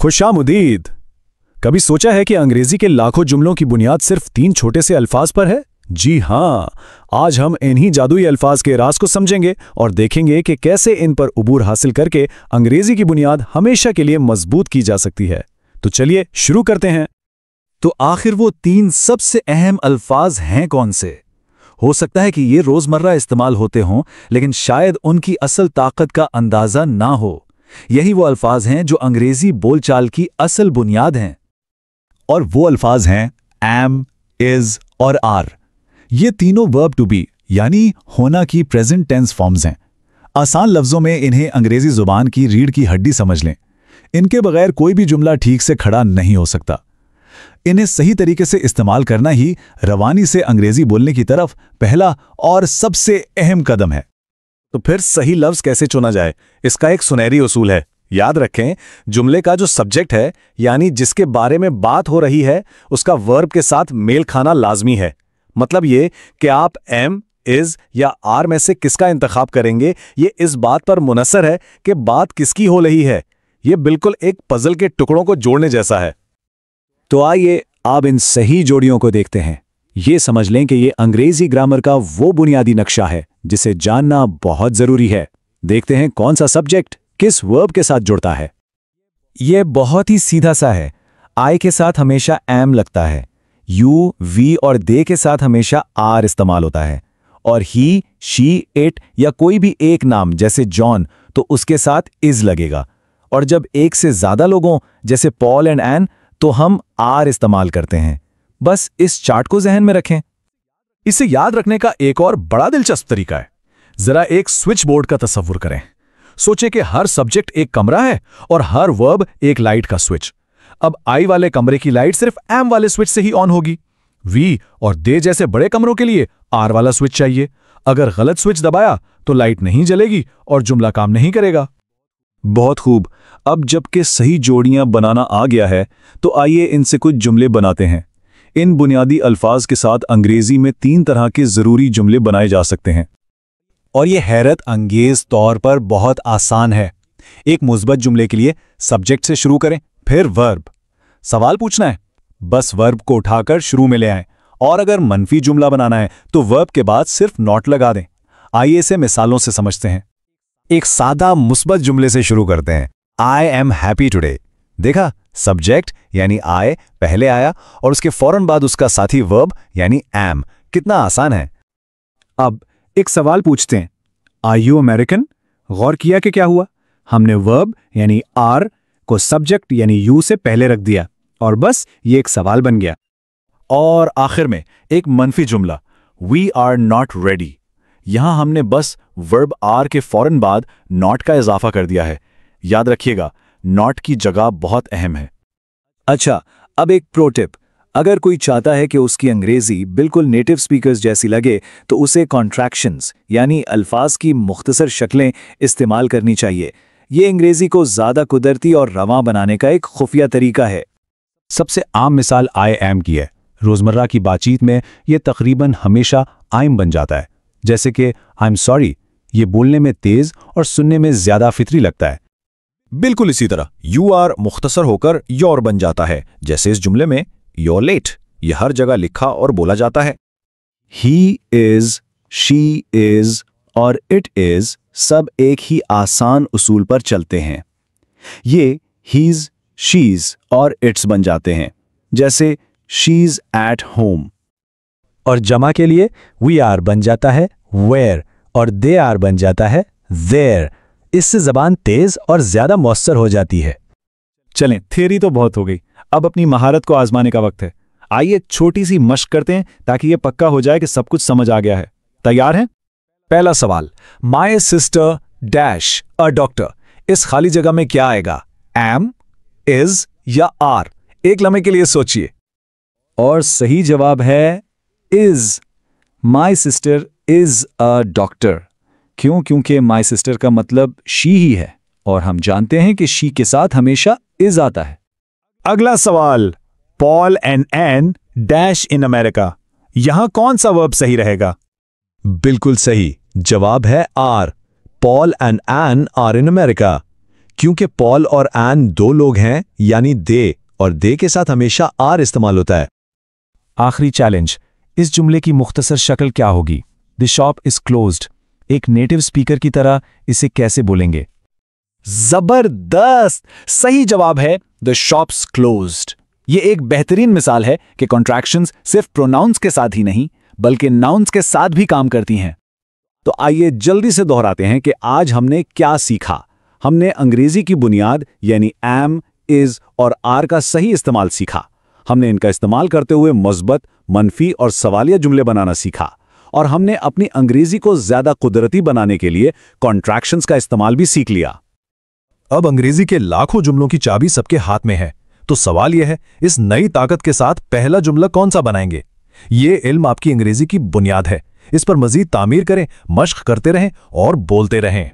खुशामुदीद। कभी सोचा है कि अंग्रेजी के लाखों जुमलों की बुनियाद सिर्फ 3 छोटे से अल्फाज पर है? जी हां, आज हम इन्हीं जादुई अल्फाज के राज को समझेंगे और देखेंगे कि कैसे इन पर उबूर हासिल करके अंग्रेजी की बुनियाद हमेशा के लिए मजबूत की जा सकती है। तो चलिए शुरू करते हैं। तो आखिर वो 3 सबसे अहम अल्फाज हैं कौन से? हो सकता है कि ये रोजमर्रा इस्तेमाल होते हों, लेकिन शायद उनकी असल ताकत का अंदाजा ना हो। यही वो अल्फाज हैं जो अंग्रेजी बोलचाल की असल बुनियाद हैं। और वो अल्फाज हैं एम, इज और आर। ये तीनों वर्ब टू बी यानी होना की प्रेजेंट टेंस फॉर्म्स हैं। आसान लफ्जों में इन्हें अंग्रेजी जुबान की रीढ़ की हड्डी समझ लें। इनके बगैर कोई भी जुमला ठीक से खड़ा नहीं हो सकता। इन्हें सही तरीके से इस्तेमाल करना ही रवानी से अंग्रेजी बोलने की तरफ पहला और सबसे अहम कदम है। तो फिर सही लफ्ज कैसे चुना जाए? इसका एक सुनहरी उसूल है। याद रखें, जुमले का जो सब्जेक्ट है यानी जिसके बारे में बात हो रही है, उसका वर्ब के साथ मेल खाना लाजमी है। मतलब ये कि आप एम, इज या आर में से किसका इंतखाब करेंगे, ये इस बात पर मुनसर है कि बात किसकी हो रही है। ये बिल्कुल एक पजल के टुकड़ों को जोड़ने जैसा है। तो आइए अब इन सही जोड़ियों को देखते हैं। ये समझ लें कि ये अंग्रेजी ग्रामर का वो बुनियादी नक्शा है जिसे जानना बहुत जरूरी है। देखते हैं कौन सा सब्जेक्ट किस वर्ब के साथ जुड़ता है। ये बहुत ही सीधा सा है। आई के साथ हमेशा एम लगता है। यू, वी और दे के साथ हमेशा आर इस्तेमाल होता है। और ही, शी, इट या कोई भी एक नाम जैसे जॉन तो उसके साथ इज लगेगा। और जब एक से ज्यादा लोगों जैसे पॉल एंड एन तो हम आर इस्तेमाल करते हैं। बस इस चार्ट को जहन में रखें। इसे याद रखने का एक और बड़ा दिलचस्प तरीका है। जरा एक स्विच बोर्ड का तसव्वुर करें। सोचें कि हर सब्जेक्ट एक कमरा है और हर वर्ब एक लाइट का स्विच। अब आई वाले कमरे की लाइट सिर्फ एम वाले स्विच से ही ऑन होगी। वी और दे जैसे बड़े कमरों के लिए आर वाला स्विच चाहिए। अगर गलत स्विच दबाया तो लाइट नहीं जलेगी और जुमला काम नहीं करेगा। बहुत खूब। अब जबकि सही जोड़ियां बनाना आ गया है, तो आइए इनसे कुछ जुमले बनाते हैं। इन बुनियादी अल्फाज के साथ अंग्रेजी में 3 तरह के जरूरी जुमले बनाए जा सकते हैं और ये हैरत अंगेज तौर पर बहुत आसान है। एक मुस्बत जुमले के लिए सब्जेक्ट से शुरू करें, फिर वर्ब। सवाल पूछना है, बस वर्ब को उठाकर शुरू में ले आएं। और अगर मनफी जुमला बनाना है तो वर्ब के बाद सिर्फ नॉट लगा दें। आइए इसे मिसालों से समझते हैं। एक सादा मुस्बत जुमले से शुरू करते हैं। I am happy today. देखा, सब्जेक्ट यानी आई पहले आया और उसके फौरन बाद उसका साथी वर्ब यानी एम। कितना आसान है। अब एक सवाल पूछते हैं, आर यू अमेरिकन? गौर किया कि क्या हुआ? हमने वर्ब यानी आर को सब्जेक्ट यानी यू से पहले रख दिया और बस ये एक सवाल बन गया। और आखिर में एक मनफी जुमला, वी आर नॉट रेडी। यहां हमने बस वर्ब आर के फौरन बाद नॉट का इजाफा कर दिया है। याद रखिएगा, नॉट की जगह बहुत अहम है। अच्छा, अब एक प्रो टिप। अगर कोई चाहता है कि उसकी अंग्रेजी बिल्कुल नेटिव स्पीकर्स जैसी लगे तो उसे कॉन्ट्रैक्शंस यानी अल्फाज की मुख्तसर शक्लें इस्तेमाल करनी चाहिए। ये अंग्रेजी को ज़्यादा कुदरती और रवां बनाने का एक खुफिया तरीका है। सबसे आम मिसाल आई एम की है। रोजमर्रा की बातचीत में यह तकरीबन हमेशा आइम बन जाता है। जैसे कि आई एम सॉरी, ये बोलने में तेज और सुनने में ज्यादा फितरी लगता है। बिल्कुल इसी तरह यू आर मुख्तसर होकर योर बन जाता है। जैसे इस जुमले में योर लेट, ये हर जगह लिखा और बोला जाता है। ही इज, शी इज और इट इज सब एक ही आसान उसूल पर चलते हैं। ये हीज, शीज और इट्स बन जाते हैं। जैसे शीज एट होम। और जमा के लिए वी आर बन जाता है वेयर और दे आर बन जाता है देयर। इससे जबान तेज और ज्यादा मौसर हो जाती है। चलें, थ्योरी तो बहुत हो गई, अब अपनी महारत को आजमाने का वक्त है। आइए छोटी सी मश्क करते हैं ताकि यह पक्का हो जाए कि सब कुछ समझ आ गया है। तैयार हैं? पहला सवाल, my sister dash a doctor. इस खाली जगह में क्या आएगा? एम, इज या आर? एक लम्हे के लिए सोचिए। और सही जवाब है is. My sister is a doctor. क्यों? क्योंकि माई सिस्टर का मतलब शी ही है और हम जानते हैं कि शी के साथ हमेशा इज आता है। अगला सवाल, Paul and Ann dash in America. यहां कौन सा वर्ब सही रहेगा? बिल्कुल सही जवाब है R. Paul and Ann R in America. क्योंकि पॉल और एन दो लोग हैं, यानी दे, और दे के साथ हमेशा आर इस्तेमाल होता है। आखिरी चैलेंज, इस जुमले की मुख्तसर शक्ल क्या होगी? The shop is closed. एक नेटिव स्पीकर की तरह इसे कैसे बोलेंगे? जबरदस्त! सही जवाब है द शॉप्स क्लोज्ड। ये एक बेहतरीन मिसाल है कि कॉन्ट्रैक्शंस सिर्फ प्रोनाउंस के साथ ही नहीं बल्कि नाउन्स के साथ भी काम करती हैं। तो आइए जल्दी से दोहराते हैं कि आज हमने क्या सीखा। हमने अंग्रेजी की बुनियाद यानी एम, इज और आर का सही इस्तेमाल सीखा। हमने इनका इस्तेमाल करते हुए मुस्बत, मनफी और सवालिया जुमले बनाना सीखा। और हमने अपनी अंग्रेजी को ज्यादा कुदरती बनाने के लिए कॉन्ट्रैक्शंस का इस्तेमाल भी सीख लिया। अब अंग्रेजी के लाखों जुमलों की चाबी सबके हाथ में है, तो सवाल यह है, इस नई ताकत के साथ पहला जुमला कौन सा बनाएंगे? ये इल्म आपकी अंग्रेजी की बुनियाद है। इस पर मजीद तामीर करें, मश्क करते रहें और बोलते रहें।